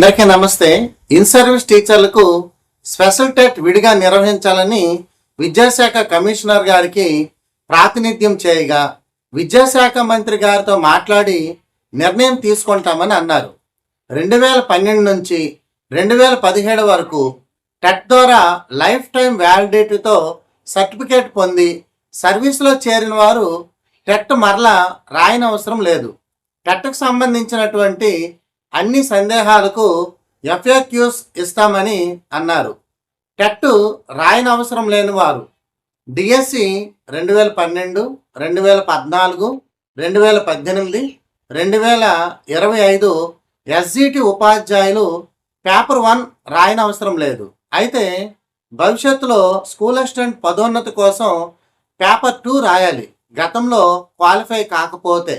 అందరికీ నమస్తే. In service టీచర్లకు స్పెషల్ టెట్ విడిగా నిర్వహించాలని విద్యాశాఖ కమిషనర్ గారికి ప్రాతినిధ్యం చేయగా విద్యాశాఖ మంత్రి గారితో మాట్లాడి నిర్ణయం తీసుకుంటామని అన్నారు. 2012 నుంచి 2017 వరకు టెట్ ద్వారా లైఫ్ టైం వ్యాలిడిటీతో సర్టిఫికేట్ పొంది సర్వీస్లో చేరిన వారు టెట్ మరలా రాయనవసరం లేదు. టెట్కు సంబంధించినటువంటి అన్ని సందేహాలకు FAQs ఇస్తామని అన్నారు. టెట్ రాయనవసరం లేని వారు డిఎస్సి 2012, 2014, 2018, 2025 SGT ఉపాధ్యాయులు పేపర్ 1 రాయనవసరం లేదు. అయితే భవిష్యత్తులో స్కూల్ అసిస్టెంట్ పదోన్నతి కోసం పేపర్ 2 రాయాలి. గతంలో క్వాలిఫై కాకపోతే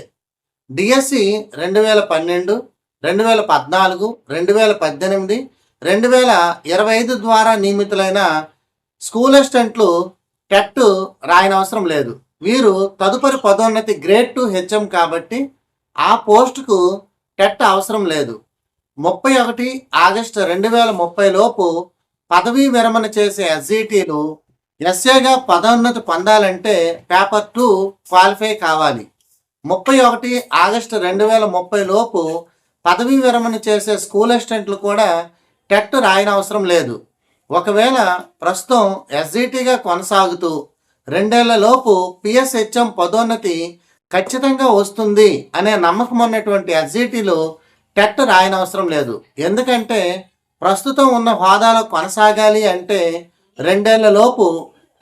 డిఎస్సి 2012, 2014, 2018, 2025 ద్వారా నియమితులైన స్కూల్ అసిస్టెంట్లు టెట్ రాయనవసరం లేదు. వీరు తదుపరి పదోన్నతి గ్రేడ్ 2 HM కాబట్టి ఆ పోస్టుకు టెట్ అవసరం లేదు. 31 ఆగస్టు 2030 లోపు పదవీ విరమణ చేసే SGTలు ఎస్ఏగా పదోన్నతి పొందాలంటే పేపర్ 2 క్వాలిఫై కావాలి. 31 ఆగస్టు 2030 లోపు పదవీ విరమణ చేసే స్కూల్ అసిస్టెంట్లు కూడా టెట్ రాయనవసరం లేదు. ఒకవేళ ప్రస్తుతం SGTగా కొనసాగుతూ 2 ఏళ్ల లోపు PSHM పదోన్నతి ఖచ్చితంగా వస్తుంది అనే నమ్మకం ఉన్నటువంటి SGTలు టెట్ రాయనవసరం లేదు. ఎందుకంటే ప్రస్తుతం ఉన్న హోదాలో కొనసాగాలి అంటే 2 ఏళ్ల లోపు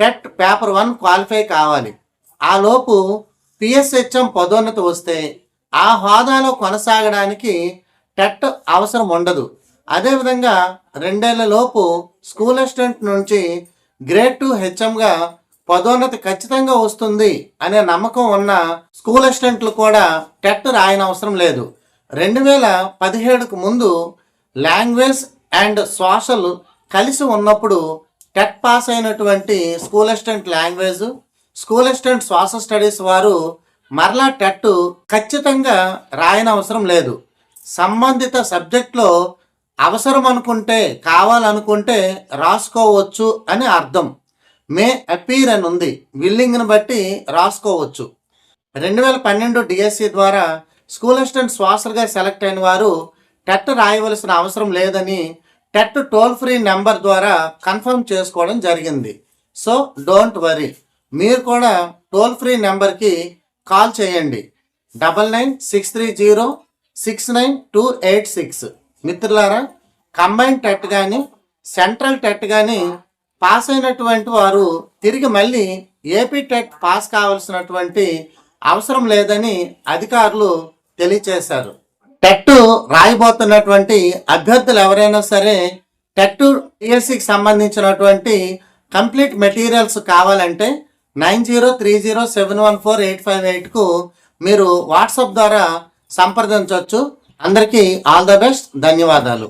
టెట్ పేపర్ 1 క్వాలిఫై కావాలి. ఆ లోపు PSHM పదోన్నతి వస్తే ఆ హోదాలో కొనసాగడానికి టెట్ అవసరం ఉండదు. అదేవిధంగా 2 ఏళ్ల లోపు స్కూల్ అసిస్టెంట్ నుంచి గ్రేడ్ 2 HMగా పదోన్నతి ఖచ్చితంగా వస్తుంది అనే నమ్మకం ఉన్న స్కూల్ అసిస్టెంట్లు కూడా టెట్ రాయనవసరం లేదు. 2017కు ముందు లాంగ్వేజ్ అండ్ సోషల్ కలిసి ఉన్నప్పుడు టెట్ పాస్ అయినటువంటి school assistant language, school assistant social studies వారు మరలా టెట్ ఖచ్చితంగా రాయనవసరం లేదు. సంబంధిత సబ్జెక్ట్లో అవసరం అనుకుంటే, కావాలనుకుంటే రాసుకోవచ్చు అని అర్థం. మే అపీర్ అని ఉంది, విల్లింగ్ని బట్టి రాసుకోవచ్చు. 2012 డిఎస్సి ద్వారా స్కూల్ అసిస్టెంట్ సోషల్గా సెలెక్ట్ అయిన వారు టెట్ రాయవలసిన అవసరం లేదని టెట్ టోల్ ఫ్రీ నెంబర్ ద్వారా కన్ఫర్మ్ చేసుకోవడం జరిగింది. సో డోంట్ వరీ, మీరు కూడా టోల్ ఫ్రీ నెంబర్కి కాల్ చేయండి. 9963069286. మిత్రులారా, కంబైన్ టెట్ కానీ సెంట్రల్ టెట్ కానీ పాస్ అయినటువంటి వారు తిరిగి మళ్ళీ ఏపీ టెట్ పాస్ కావాల్సినటువంటి అవసరం లేదని అధికారులు తెలియచేశారు. టెట్ రాయబోతున్నటువంటి అభ్యర్థులు ఎవరైనా సరే టెట్ టీఎస్సికి సంబంధించినటువంటి కంప్లీట్ మెటీరియల్స్ కావాలంటే 9030714858కు మీరు వాట్సాప్ ద్వారా సంప్రదించవచ్చు. అందరికీ ఆల్ ద బెస్ట్, ధన్యవాదాలు.